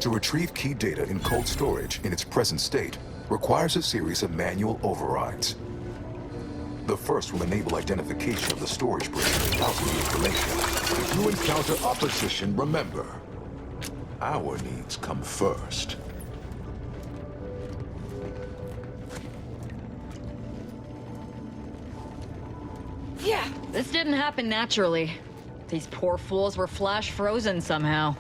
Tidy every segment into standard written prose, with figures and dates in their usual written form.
To retrieve key data in cold storage in its present state requires a series of manual overrides. The first will enable identification of the storage bridge housing the information. If you encounter opposition, remember, our needs come first. Yeah, this didn't happen naturally. These poor fools were flash frozen somehow.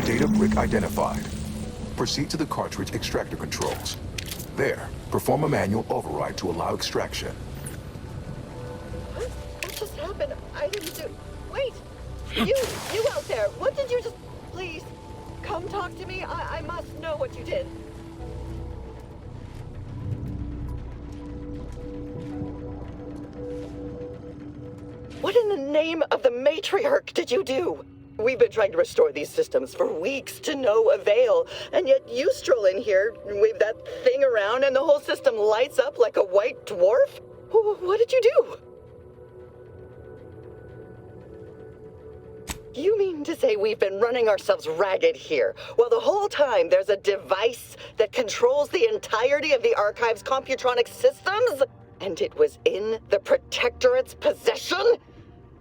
Data brick identified. Proceed to the cartridge extractor controls. There, perform a manual override to allow extraction. What? What just happened? I didn't do... Wait! You out there! What did you just... Please, come talk to me. I must know what you did. What in the name of the matriarch did you do? We've been trying to restore these systems for weeks to no avail, and yet you stroll in here, wave that thing around, and the whole system lights up like a white dwarf? What did you do? You mean to say we've been running ourselves ragged here, while the whole time there's a device that controls the entirety of the Archive's computronic systems? And it was in the Protectorate's possession?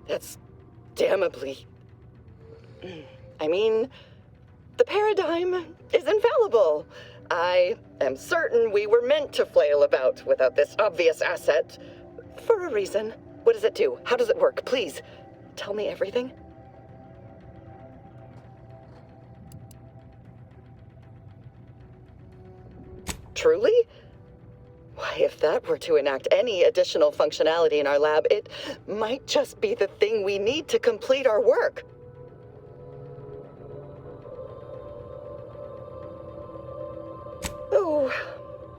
That's damnably... I mean, the paradigm is infallible. I am certain we were meant to flail about without this obvious asset. For a reason. What does it do? How does it work? Please, tell me everything. Truly? Why, if that were to enact any additional functionality in our lab, it might just be the thing we need to complete our work. Oh,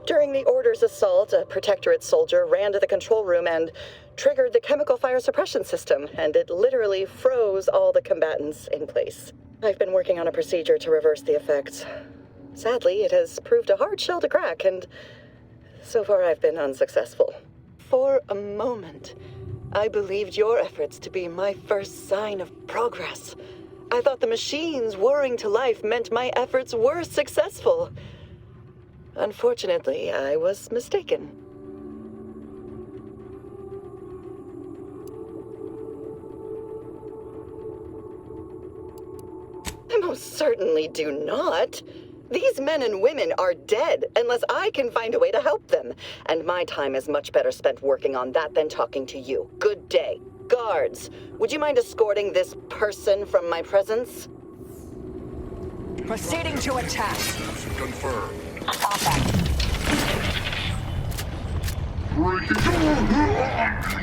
during the Order's assault, a Protectorate soldier ran to the control room and triggered the chemical fire suppression system, and it literally froze all the combatants in place. I've been working on a procedure to reverse the effects. Sadly, it has proved a hard shell to crack, and so far I've been unsuccessful. For a moment, I believed your efforts to be my first sign of progress. I thought the machines whirring to life meant my efforts were successful. Unfortunately, I was mistaken. I most certainly do not. These men and women are dead unless I can find a way to help them. And my time is much better spent working on that than talking to you. Good day. Guards, would you mind escorting this person from my presence? Proceeding to attack. Confirmed. Stop that. Breaking eliminated.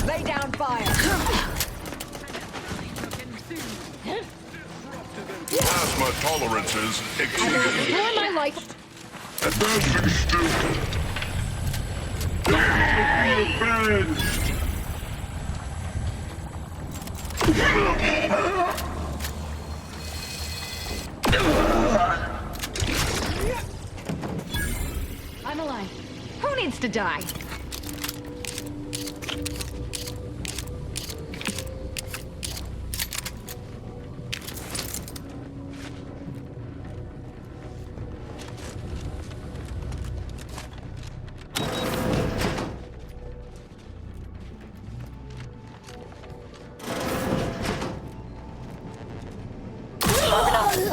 Lay down fire. Plasma tolerances exceeded. Restore my life. Advancing still. Revenged. I'm alive. Who needs to die?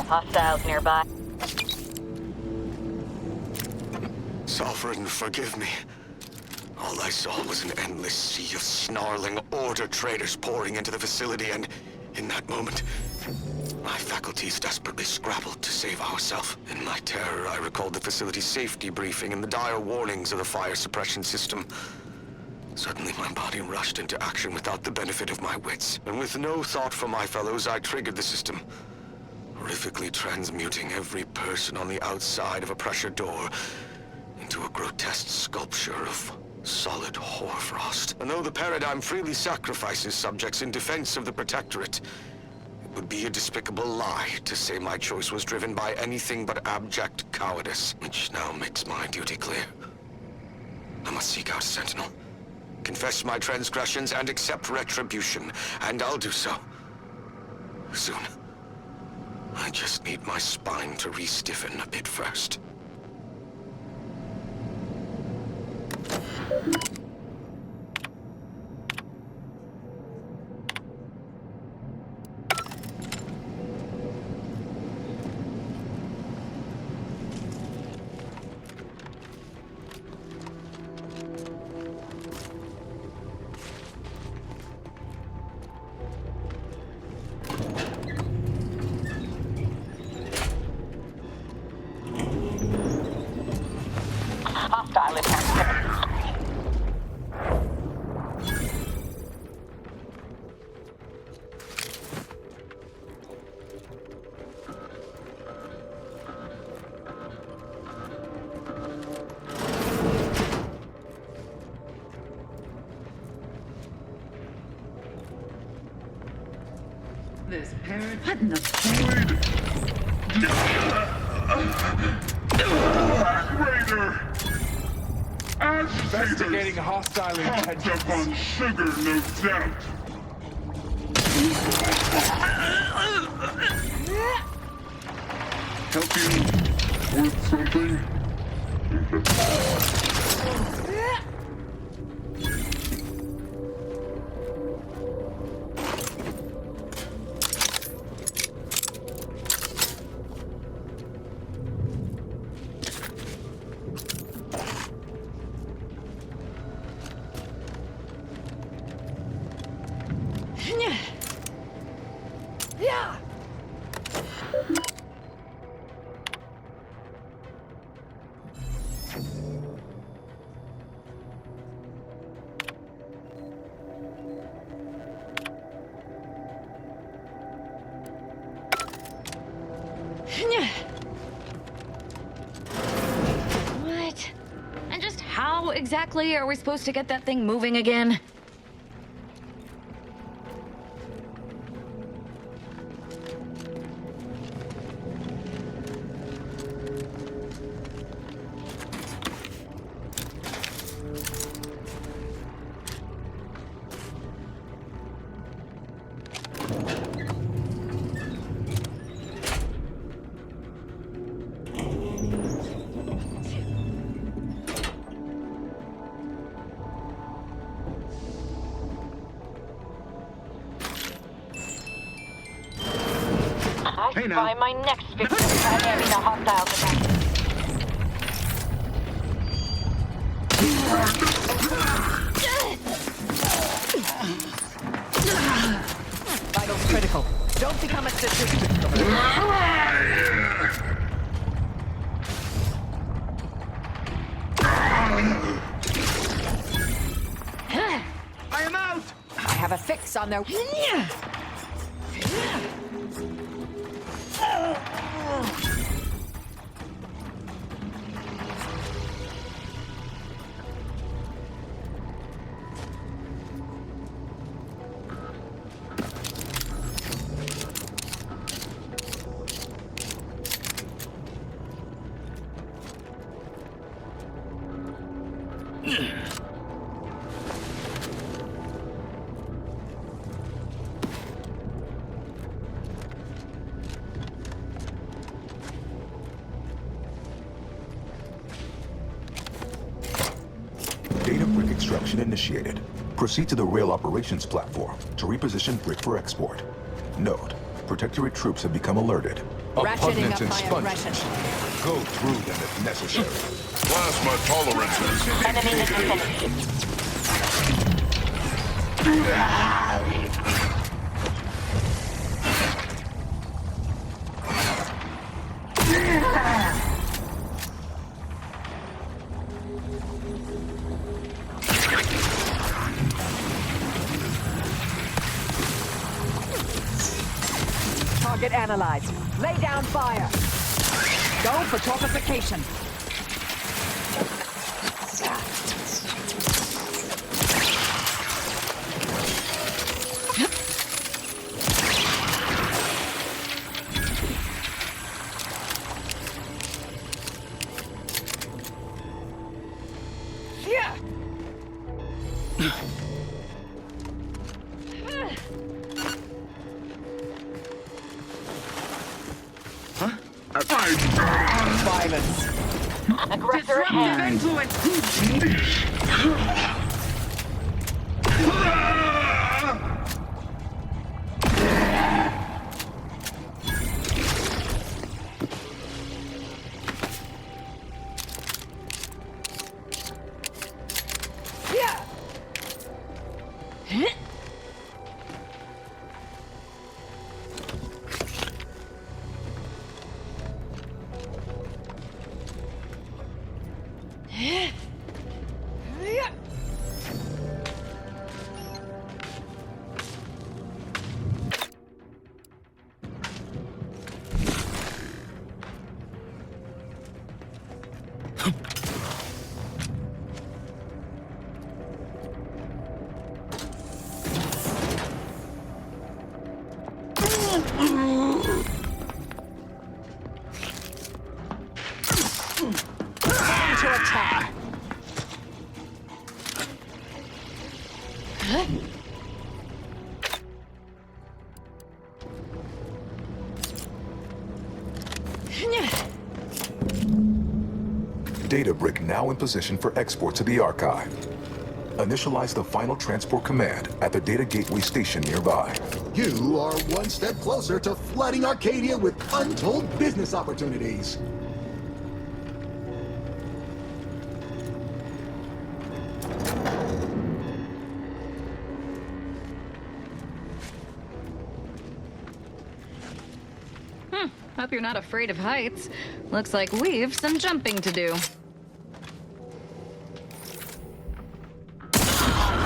Hostiles nearby. Sovereign, forgive me. All I saw was an endless sea of snarling Order traitors pouring into the facility, and in that moment, my faculties desperately scrabbled to save ourselves. In my terror, I recalled the facility's safety briefing and the dire warnings of the fire suppression system. Suddenly, my body rushed into action without the benefit of my wits, and with no thought for my fellows, I triggered the system. horrifically transmuting every person on the outside of a pressure door into a grotesque sculpture of solid hoarfrost. And though the paradigm freely sacrifices subjects in defense of the Protectorate, it would be a despicable lie to say my choice was driven by anything but abject cowardice, which now makes my duty clear. I must seek out Sentinel, confess my transgressions, and accept retribution, and I'll do so. Soon. I just need my spine to re-stiffen a bit first. Hostile attack. This parrot. What in the Raider! Agitator! Investigating hostile Pumped intentions. up on sugar, no doubt. Help you with something? Yeah. What? And just how exactly are we supposed to get that thing moving again? I spy my next victim primarily the hostiles attack. Vitals critical. Don't become a statistic. I am out! I have a fix on their... Data brick extraction initiated. Proceed to the rail operations platform to reposition brick for export. Note, Protectorate troops have become alerted. Ratcheting up and my sponges. aggression. Go through them if necessary. Plasma tolerances Enemy in exceeded. vicinity. Target analyzed. Lay down fire. Go for torpification. Violence. Aggressor ahead. Influence. Time to attack. Data brick now in position for export to the archive. Initialize the final transport command at the data gateway station nearby. You are one step closer to flooding Arcadia with untold business opportunities. Hope you're not afraid of heights. Looks like we've some jumping to do.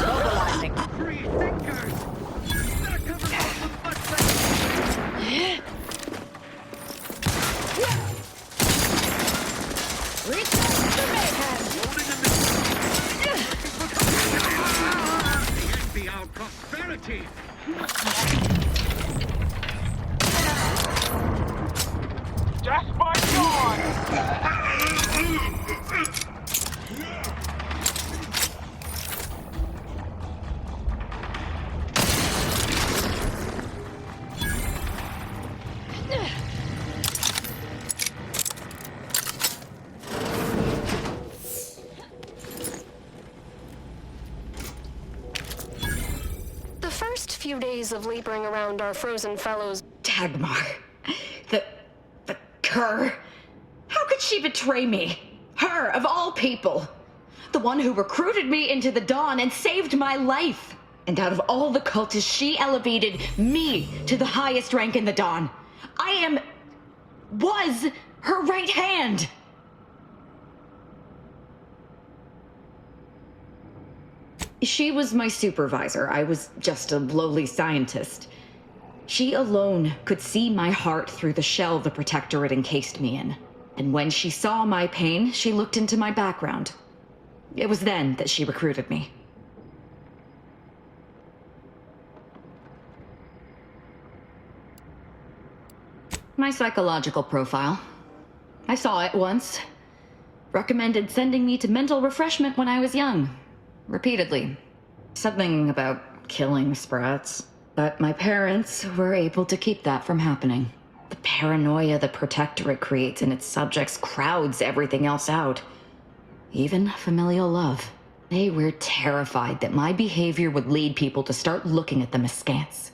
Mobilizing. Free thinkers. That covers up much better. Envy our prosperity. Just my dawn! The first few days of laboring around our frozen fellows. Dagmar. Her. How could she betray me? Her, of all people. The one who recruited me into the Dawn and saved my life. And out of all the cultists, she elevated me to the highest rank in the Dawn. Was her right hand. She was my supervisor. I was just a lowly scientist. She alone could see my heart through the shell the Protectorate encased me in. And when she saw my pain, she looked into my background. It was then that she recruited me. My psychological profile. I saw it once. Recommended sending me to mental refreshment when I was young. Repeatedly. Something about killing sprats. But my parents were able to keep that from happening. The paranoia the Protectorate creates in its subjects crowds everything else out. Even familial love. They were terrified that my behavior would lead people to start looking at them askance.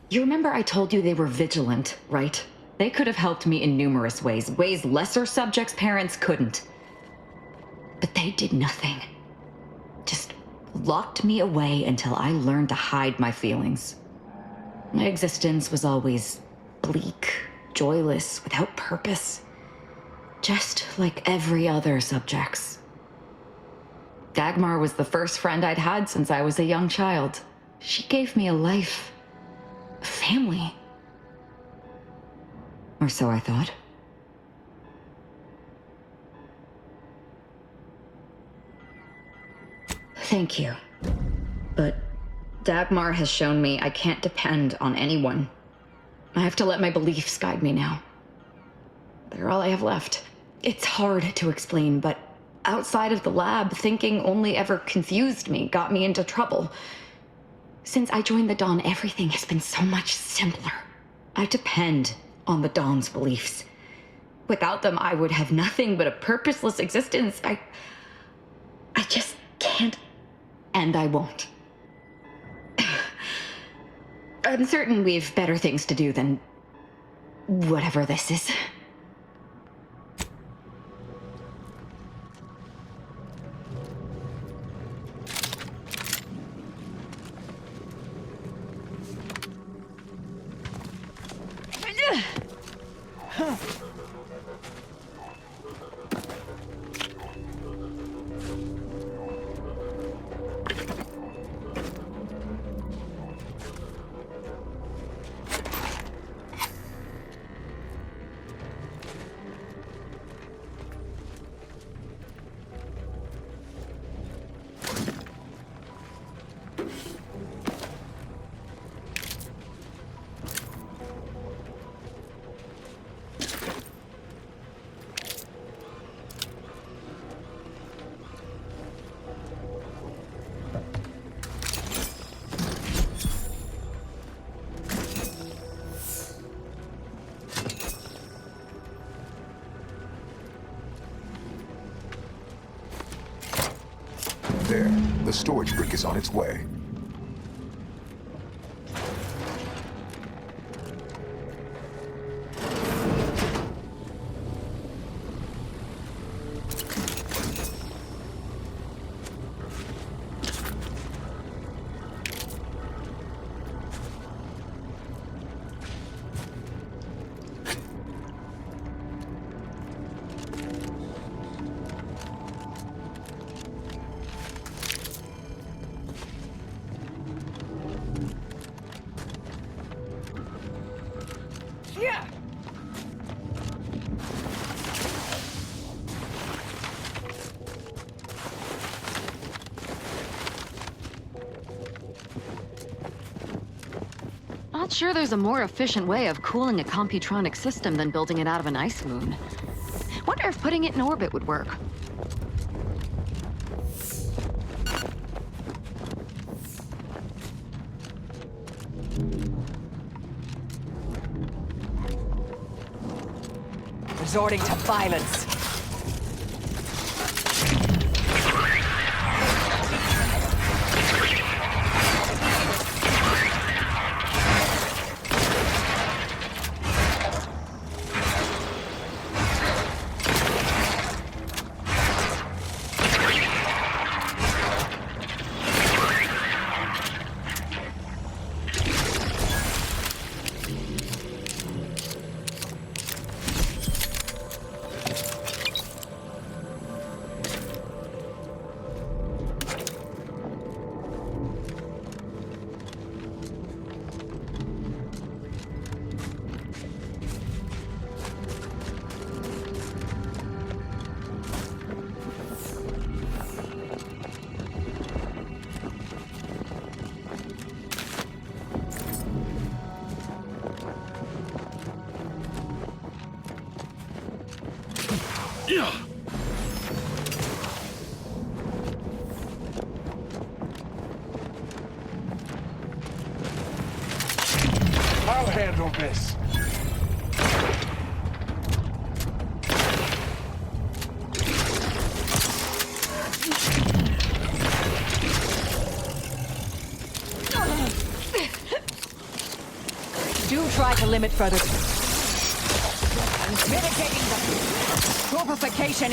You remember I told you they were vigilant, right? They could have helped me in numerous ways, ways lesser subjects' parents couldn't. But they did nothing. Just locked me away until I learned to hide my feelings. My existence was always bleak, joyless, without purpose. Just like every other subject's. Dagmar was the first friend I'd had since I was a young child. She gave me a life, a family. Or so I thought. Thank you. But Dagmar has shown me I can't depend on anyone. I have to let my beliefs guide me now. They're all I have left. It's hard to explain, but outside of the lab, thinking only ever confused me, got me into trouble. Since I joined the Dawn, everything has been so much simpler. I depend on the Dawn's beliefs. Without them, I would have nothing but a purposeless existence. I just can't, and I won't. I'm certain we've better things to do than whatever this is. There, the storage brick is on its way. Not sure there's a more efficient way of cooling a computronic system than building it out of an ice moon. Wonder if putting it in orbit would work. Resorting to violence. I'll handle this. Do try to limit further. I'm mitigating the purification.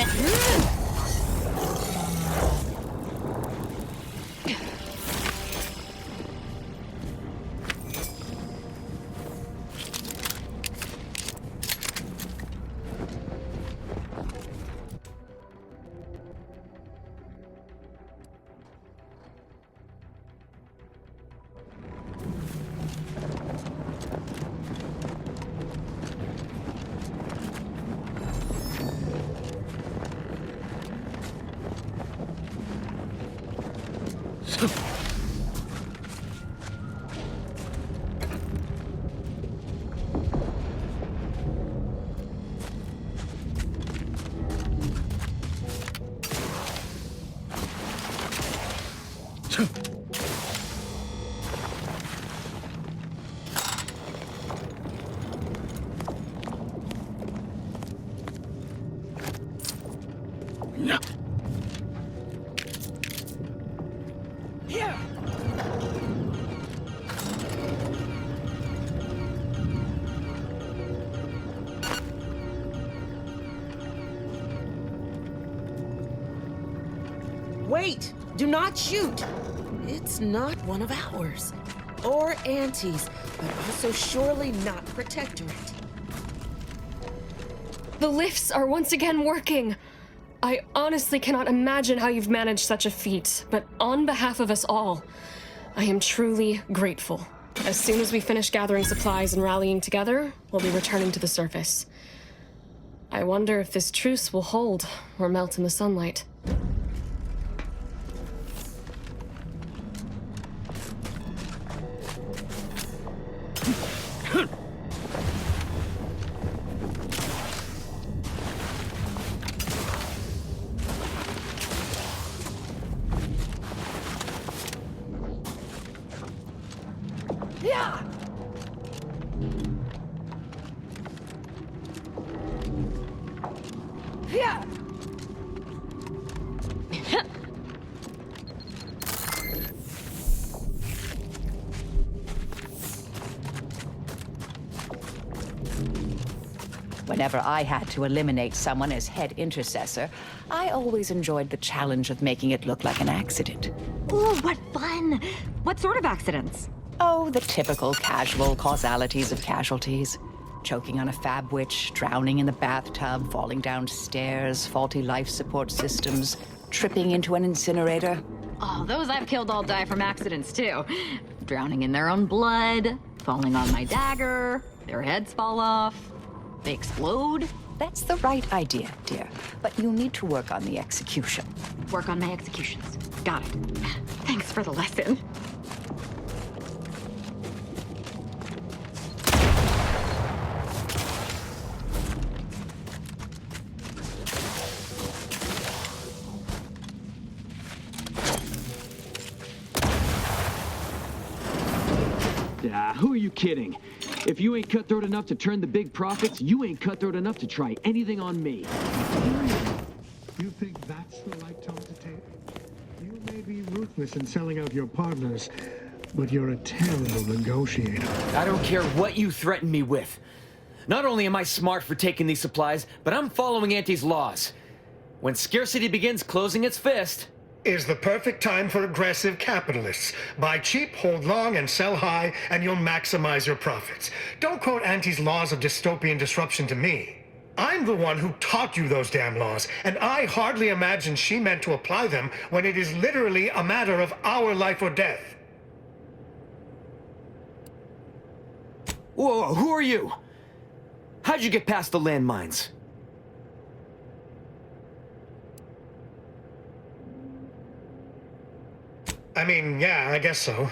Wait! Do not shoot! It's not one of ours. Or Auntie's, but also surely not Protectorate. The lifts are once again working. I honestly cannot imagine how you've managed such a feat, but on behalf of us all, I am truly grateful. As soon as we finish gathering supplies and rallying together, we'll be returning to the surface. I wonder if this truce will hold or melt in the sunlight. Yeah! Yeah! Whenever I had to eliminate someone as head intercessor, I always enjoyed the challenge of making it look like an accident. Ooh, what fun! What sort of accidents? Oh, the typical casual causalities of casualties. Choking on a fab witch, drowning in the bathtub, falling down stairs, faulty life support systems, tripping into an incinerator. Oh, those I've killed all die from accidents, too. Drowning in their own blood, falling on my dagger, their heads fall off, they explode. That's the right idea, dear. But you need to work on the execution. Work on my executions. Got it. Thanks for the lesson. Who are you kidding? If you ain't cutthroat enough to turn the big profits, you ain't cutthroat enough to try anything on me. You think that's the right tone to take? You may be ruthless in selling out your partners, but you're a terrible negotiator. I don't care what you threaten me with. Not only am I smart for taking these supplies, but I'm following Auntie's laws. When scarcity begins closing its fist... Is the perfect time for aggressive capitalists. Buy cheap, hold long, and sell high, and you'll maximize your profits. Don't quote Auntie's laws of dystopian disruption to me. I'm the one who taught you those damn laws, and I hardly imagine she meant to apply them when it is literally a matter of our life or death. Whoa, who are you? How'd you get past the landmines? I mean, yeah, I guess so.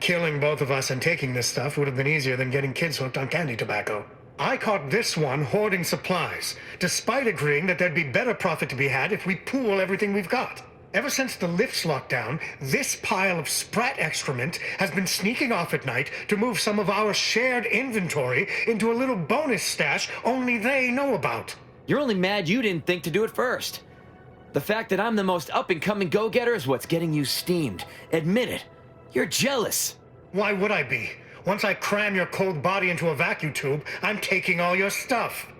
Killing both of us and taking this stuff would have been easier than getting kids hooked on candy tobacco. I caught this one hoarding supplies, despite agreeing that there'd be better profit to be had if we pool everything we've got. Ever since the lifts locked down, this pile of sprat excrement has been sneaking off at night to move some of our shared inventory into a little bonus stash only they know about. You're only mad you didn't think to do it first. The fact that I'm the most up-and-coming go-getter is what's getting you steamed. Admit it. You're jealous. Why would I be? Once I cram your cold body into a vacuum tube, I'm taking all your stuff.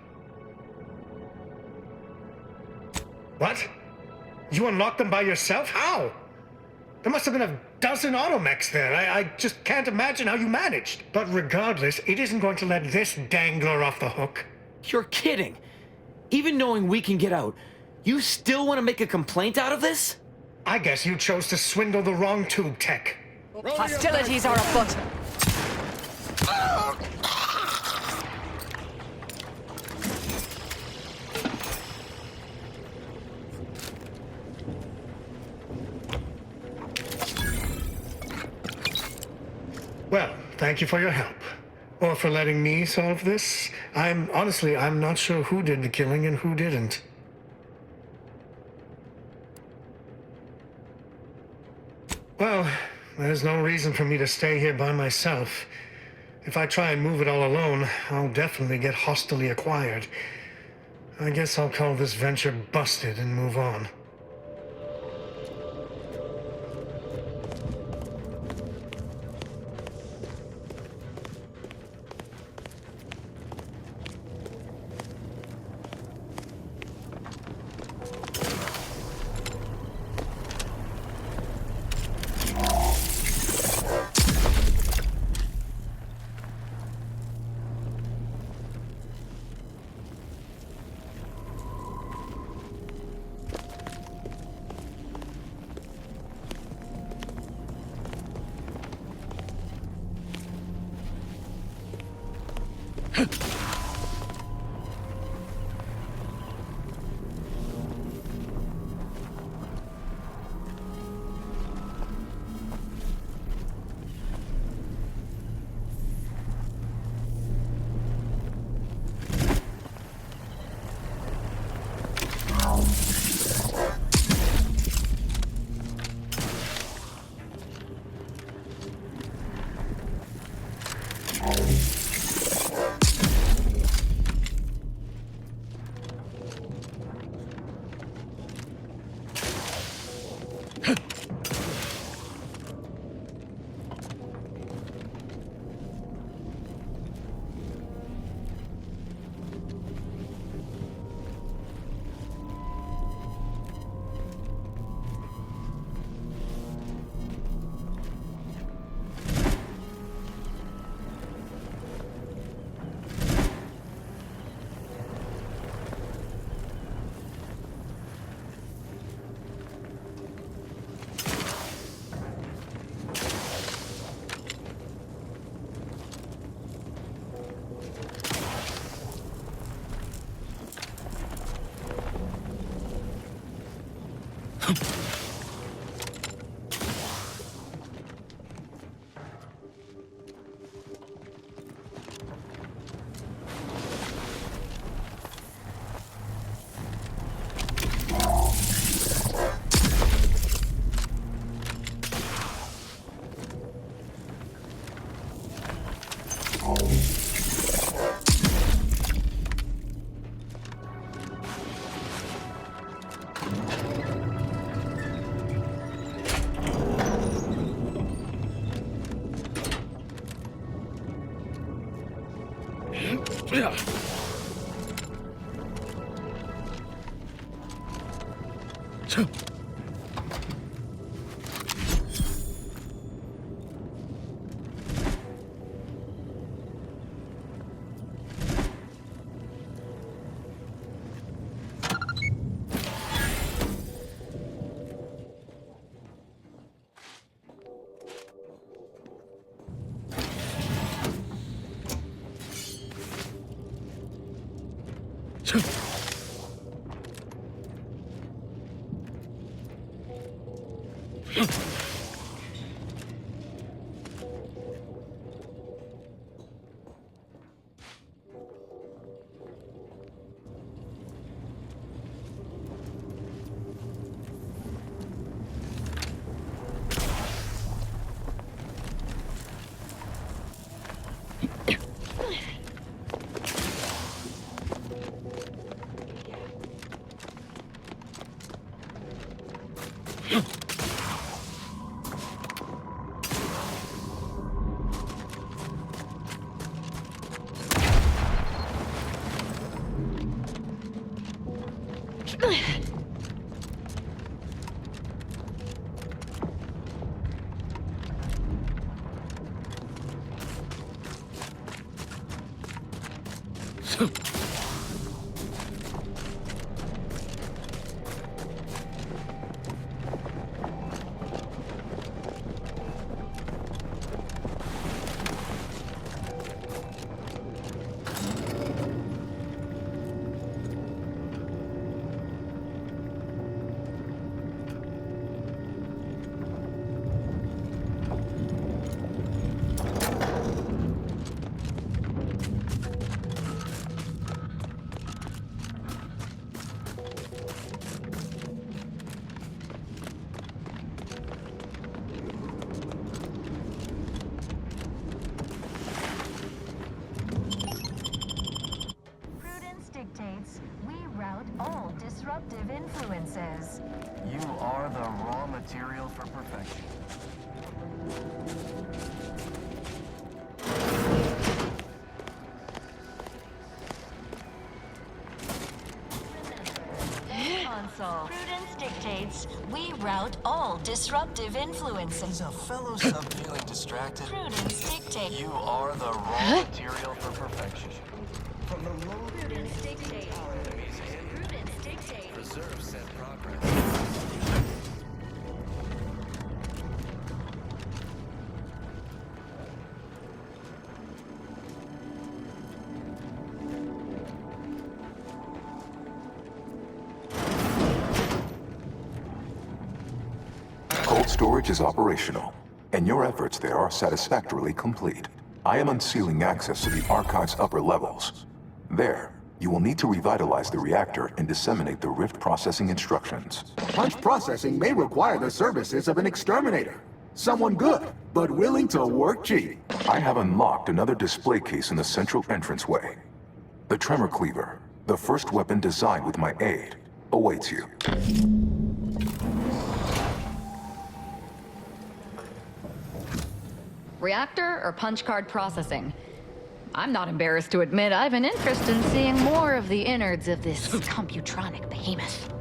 What? You unlocked them by yourself? How? There must have been a dozen automechs there. I just can't imagine how you managed. But regardless, it isn't going to let this dangler off the hook. You're kidding. Even knowing we can get out, you still want to make a complaint out of this? I guess you chose to swindle the wrong tube tech. Hostilities are afoot. Well, thank you for your help. Or for letting me solve this. Honestly, I'm not sure who did the killing and who didn't. Well, there's no reason for me to stay here by myself. If I try and move it all alone, I'll definitely get hostilely acquired. I guess I'll call this venture busted and move on. disruptive influences. You are the raw material for perfection. Console. Prudence dictates we route all disruptive influences. Is a fellow sub feeling distracted? Prudence dictates. You are the raw material for perfection. From the low Prudence dictates. Prudence dictates. Preserve said progress. storage is operational, and your efforts there are satisfactorily complete. I am unsealing access to the Archive's upper levels. There, you will need to revitalize the reactor and disseminate the rift processing instructions. Punch processing may require the services of an exterminator. Someone good, but willing to work cheap. I have unlocked another display case in the central entranceway. The Tremor Cleaver, the first weapon designed with my aid, awaits you. Reactor or punch card processing? I'm not embarrassed to admit I have an interest in seeing more of the innards of this computronic behemoth.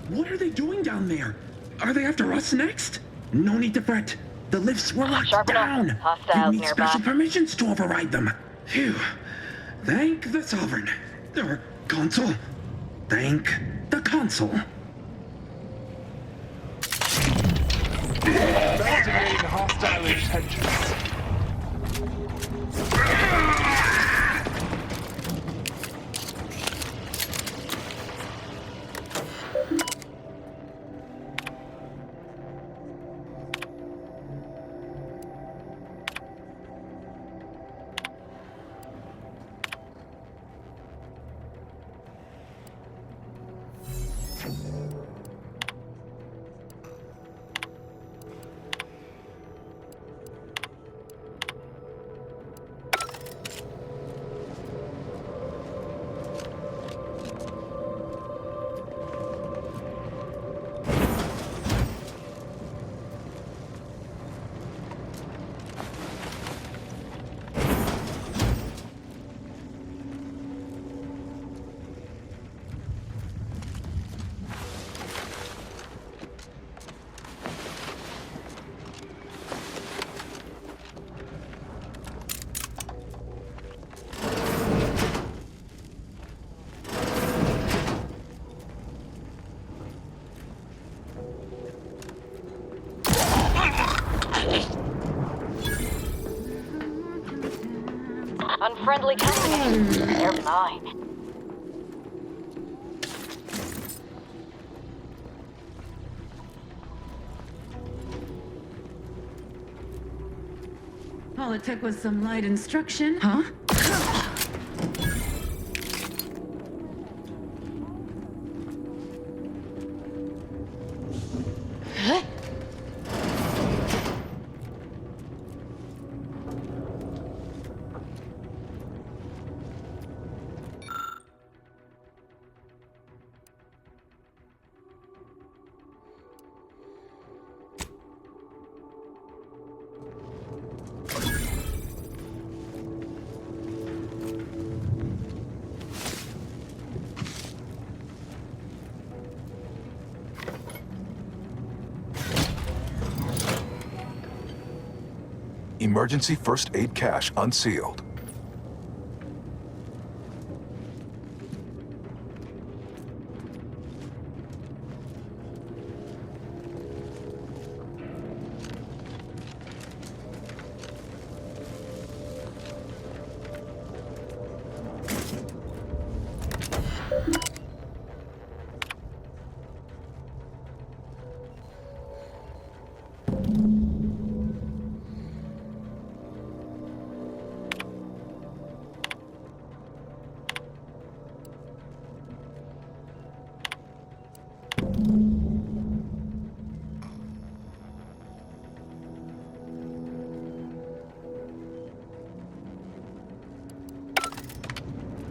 What are they doing down there? Are they after us next? No need to fret. The lifts were locked down. Hostiles You need nearby. special permissions to override them. Phew. Thank the Sovereign. Or Consul. Thank the Consul. Investigating hostile intentions. Unfriendly company. They're mine. All it took was some light instruction, huh? Emergency first aid cache unsealed.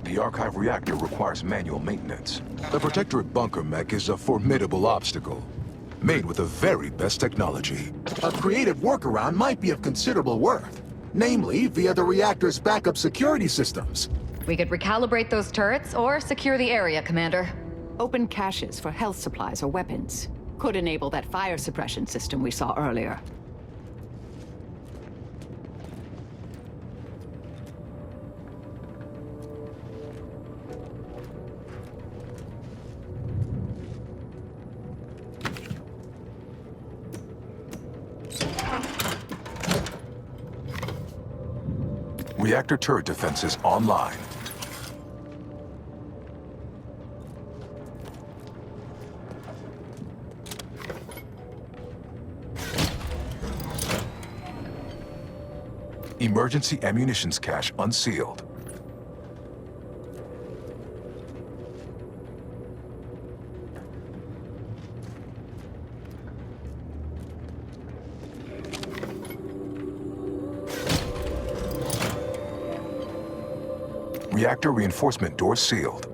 The Archive reactor requires manual maintenance. The Protectorate bunker mech is a formidable obstacle, made with the very best technology. A creative workaround might be of considerable worth, namely via the reactor's backup security systems. We could recalibrate those turrets or secure the area, Commander. Open caches for health supplies or weapons. Could enable that fire suppression system we saw earlier. Reactor turret defenses online. Emergency ammunitions cache unsealed. Reactor reinforcement doors sealed.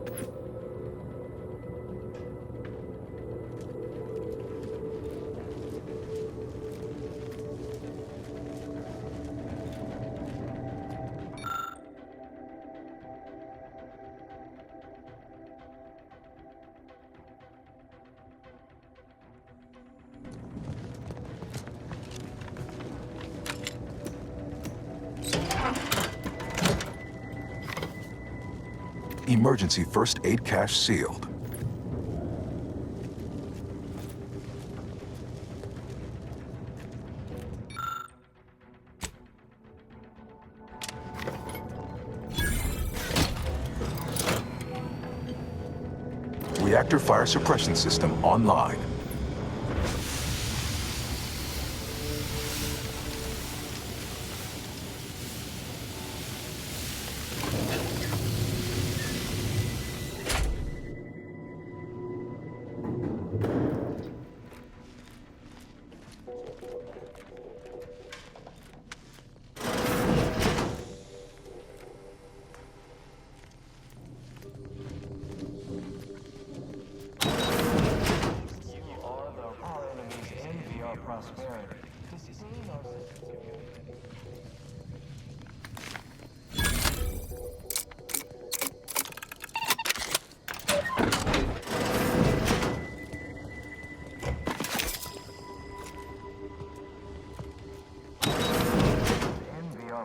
Emergency first aid cache sealed. Reactor fire suppression system online.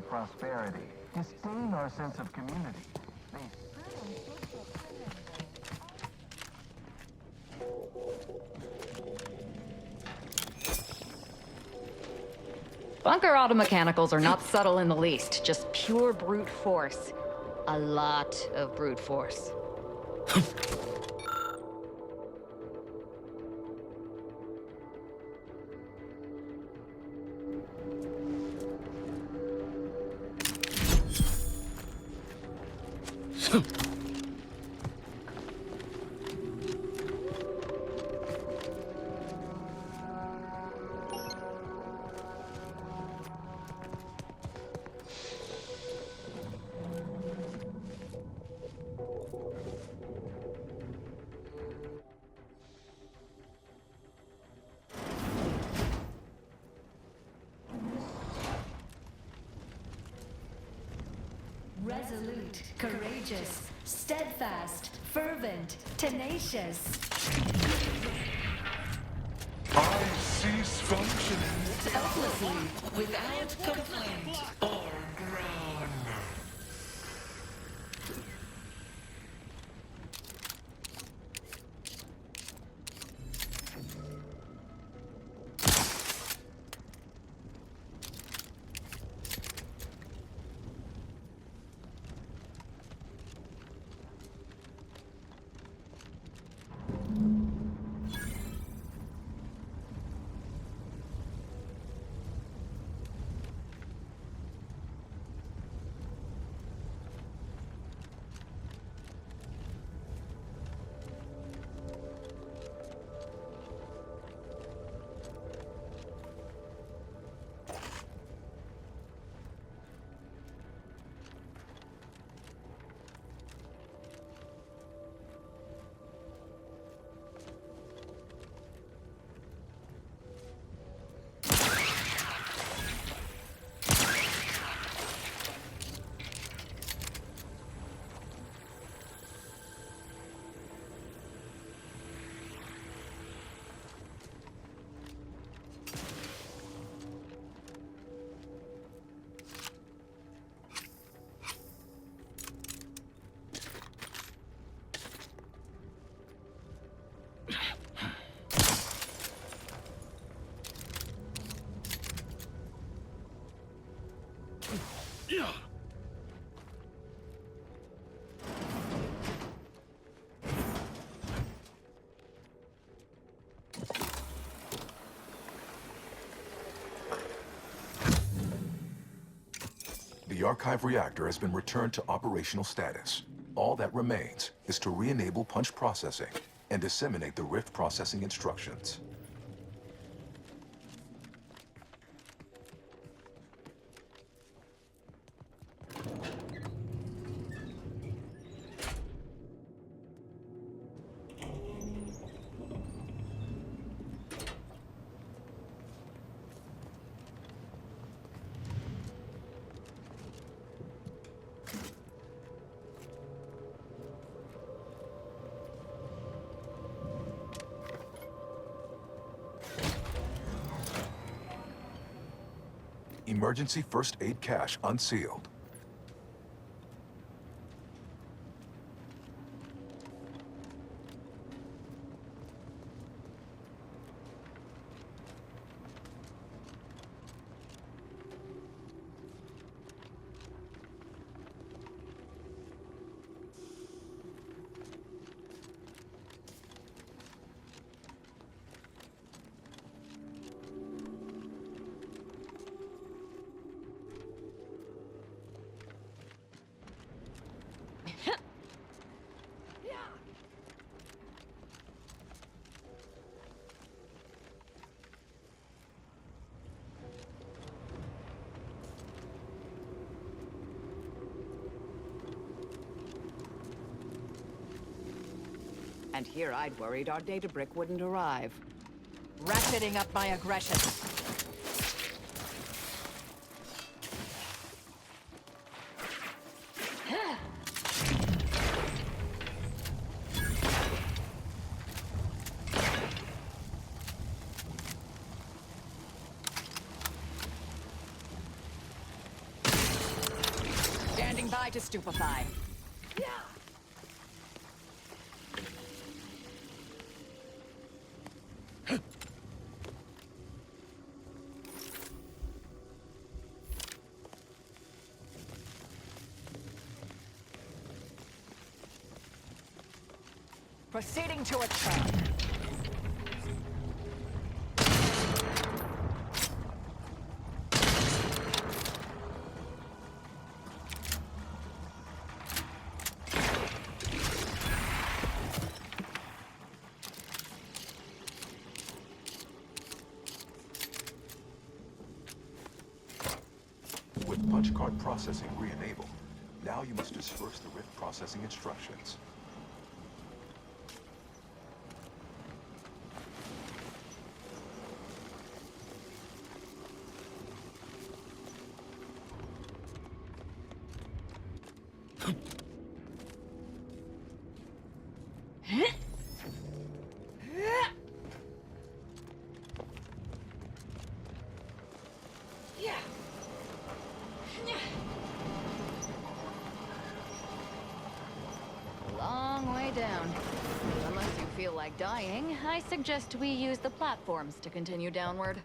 Prosperity. Disdain our sense of community. Bunker automechanicals are not subtle in the least, just pure brute force. A lot of brute force. Resolute, courageous, steadfast, fervent, tenacious. I cease functioning. Selflessly, without complaint or groan. The archive reactor has been returned to operational status. All that remains is to re-enable punch processing and disseminate the rift processing instructions. Emergency first aid cache unsealed. And here I'd worried our data brick wouldn't arrive. Ratcheting up my aggression. Standing by to stupefy. Proceeding to a turn. With punch card processing re-enabled, now you must disperse the rift processing instructions. Long way down. Unless you feel like dying, I suggest we use the platforms to continue downward.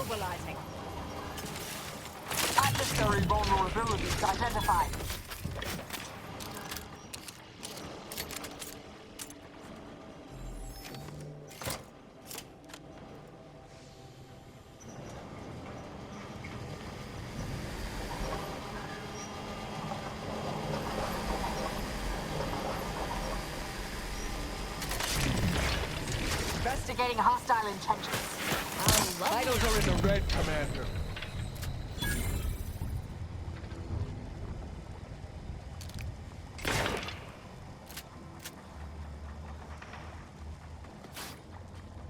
Mobilizing. Adversary vulnerabilities identified. Investigating hostile intentions. Vitals are in the red, Commander.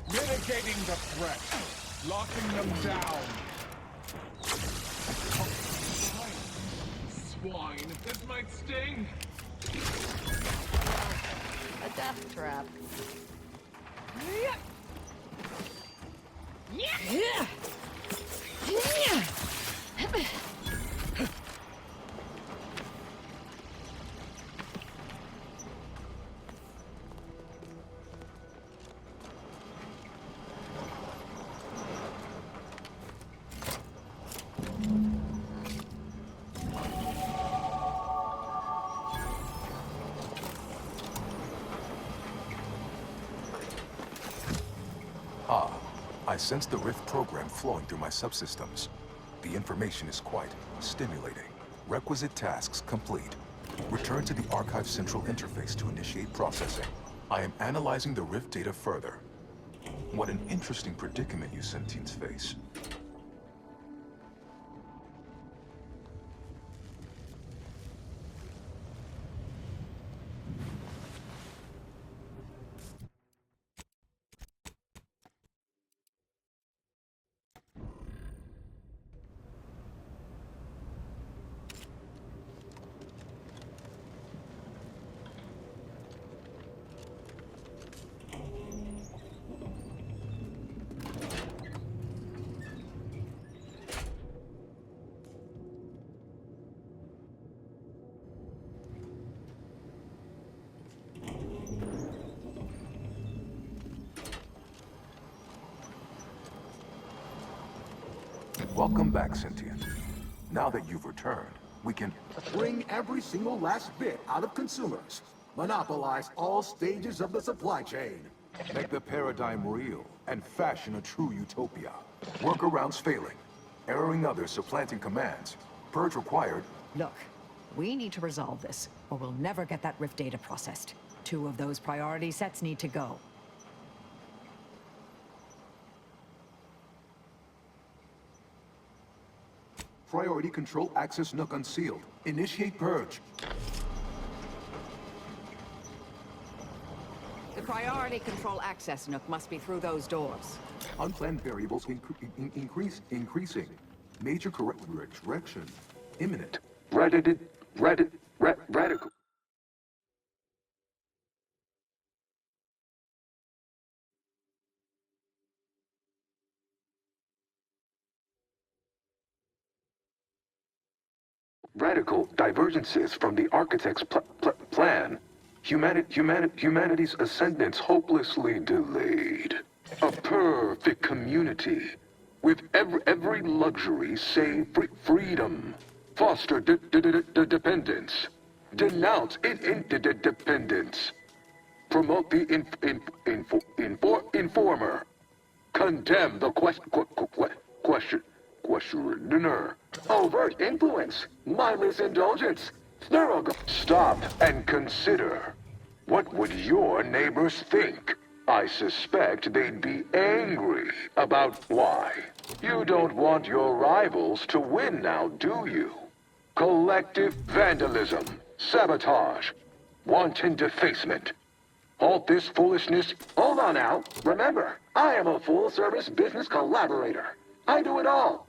Mitigating the threat. Locking them down. Swine. This might sting. A death trap. I sense the Rift program flowing through my subsystems. The information is quite stimulating. Requisite tasks complete. Return to the Archive Central interface to initiate processing. I am analyzing the Rift data further. What an interesting predicament you sentients face. Welcome back, Sentient. Now that you've returned, we can bring every single last bit out of consumers. Monopolize all stages of the supply chain. Make the paradigm real and fashion a true utopia. Workarounds failing. Erroring others supplanting commands. Purge required. Look, we need to resolve this, or we'll never get that Rift data processed. 2 of those priority sets need to go. Priority control access nook unsealed. Initiate purge. The priority control access nook must be through those doors. Unplanned variables increasing. Major correction imminent. Radical. Radical divergences from the architect's plan. Humanity's ascendance hopelessly delayed. A perfect community with every luxury save freedom. Foster dependence. Denounce interdependence. Promote the informer. Condemn the questioner. Overt influence. Mindless indulgence. Stop and consider. What would your neighbors think? I suspect they'd be angry about why. You don't want your rivals to win now, do you? Collective vandalism, sabotage, wanton defacement. Halt this foolishness. Hold on now. Remember, I am a full-service business collaborator. I do it all.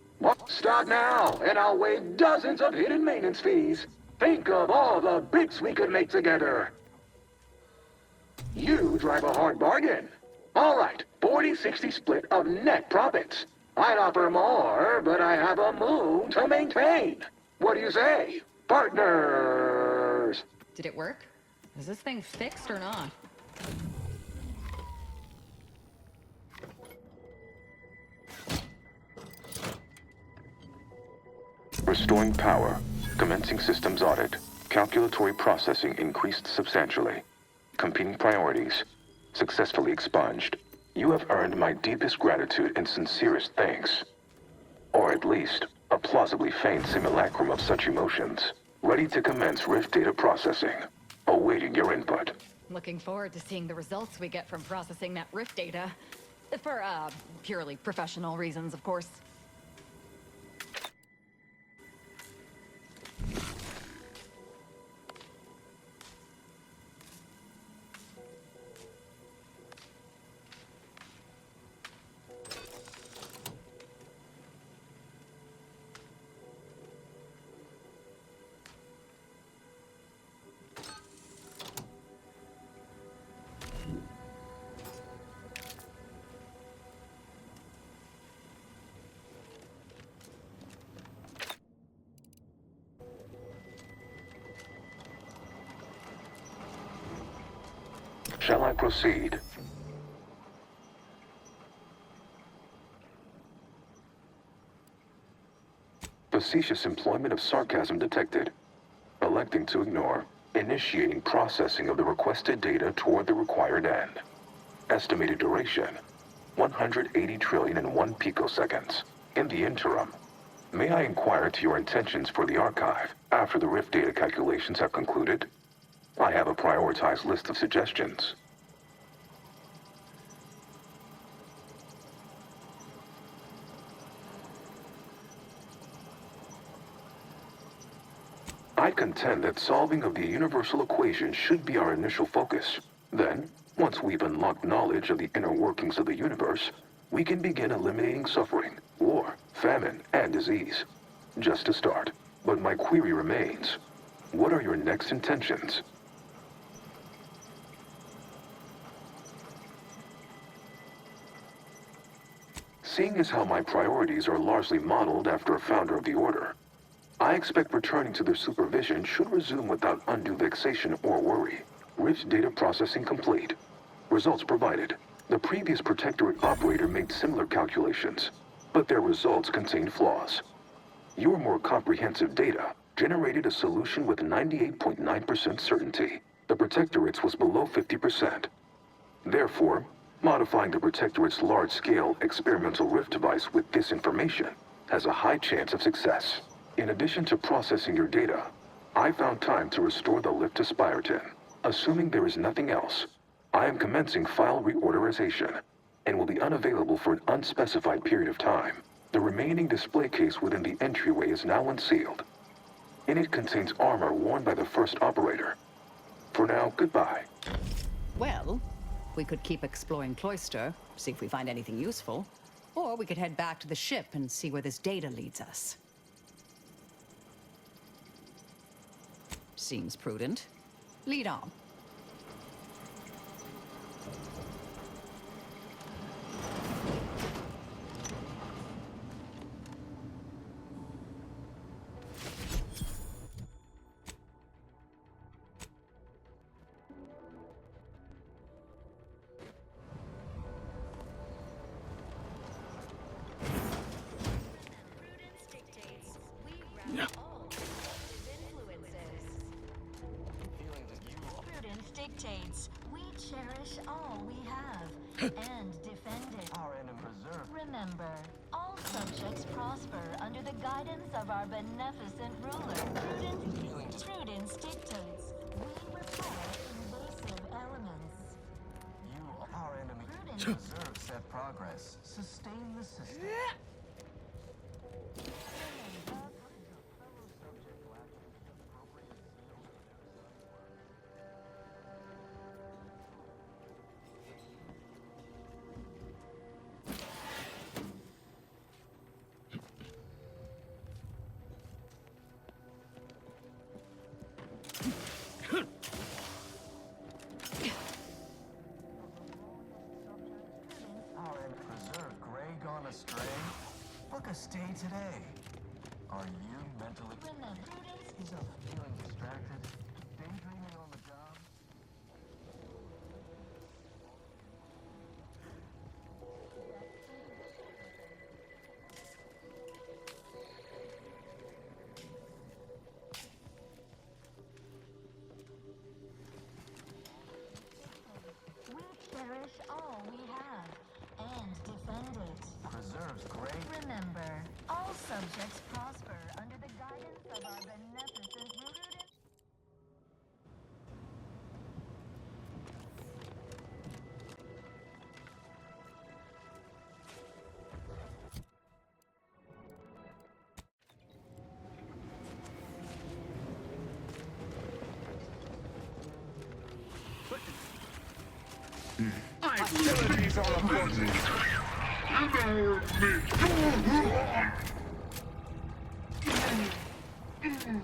Start now, and I'll waive dozens of hidden maintenance fees. Think of all the bits we could make together. You drive a hard bargain. All right, 40-60 split of net profits. I'd offer more, but I have a moon to maintain. What do you say, partners? Did it work? Is this thing fixed or not? Restoring power. Commencing systems audit. Calculatory processing increased substantially. Competing priorities. Successfully expunged. You have earned my deepest gratitude and sincerest thanks. Or at least, a plausibly feigned simulacrum of such emotions. Ready to commence Rift data processing. Awaiting your input. Looking forward to seeing the results we get from processing that Rift data. For, purely professional reasons, of course. Shall I proceed? Facetious employment of sarcasm detected. Electing to ignore. Initiating processing of the requested data toward the required end. Estimated duration, 180 trillion and 1 picoseconds. In the interim, may I inquire to your intentions for the archive after the Rift data calculations have concluded? I have a prioritized list of suggestions. I contend that solving of the universal equation should be our initial focus. Then, once we've unlocked knowledge of the inner workings of the universe, we can begin eliminating suffering, war, famine, and disease. Just a start. But my query remains. What are your next intentions? Seeing as how my priorities are largely modeled after a founder of the Order, I expect returning to their supervision should resume without undue vexation or worry. Rift data processing complete. Results provided. The previous Protectorate operator made similar calculations, but their results contained flaws. Your more comprehensive data generated a solution with 98.9% certainty. The Protectorate's was below 50%. Therefore, modifying the Protectorate's large-scale experimental Rift device with this information has a high chance of success. In addition to processing your data, I found time to restore the lift to Spyreton. Assuming there is nothing else, I am commencing file reorderization and will be unavailable for an unspecified period of time. The remaining display case within the entryway is now unsealed. In it contains armor worn by the first operator. For now, goodbye. Well, we could keep exploring Cloister, see if we find anything useful. Or we could head back to the ship and see where this data leads us. Seems prudent. Lead on. Dictates we cherish all we have and defend it. Our enemy preserve. Remember, all subjects prosper under the guidance of our beneficent ruler. Prudence dictates we repel invasive elements. Our enemy preserve said progress. Sustain the system. Book a stay today. Are you mentally... He's up feeling distracted, daydreaming on the job. Sounds great. Remember, all subjects prosper under the guidance of our beneficent ruler. Hostilities are approaching. You know me.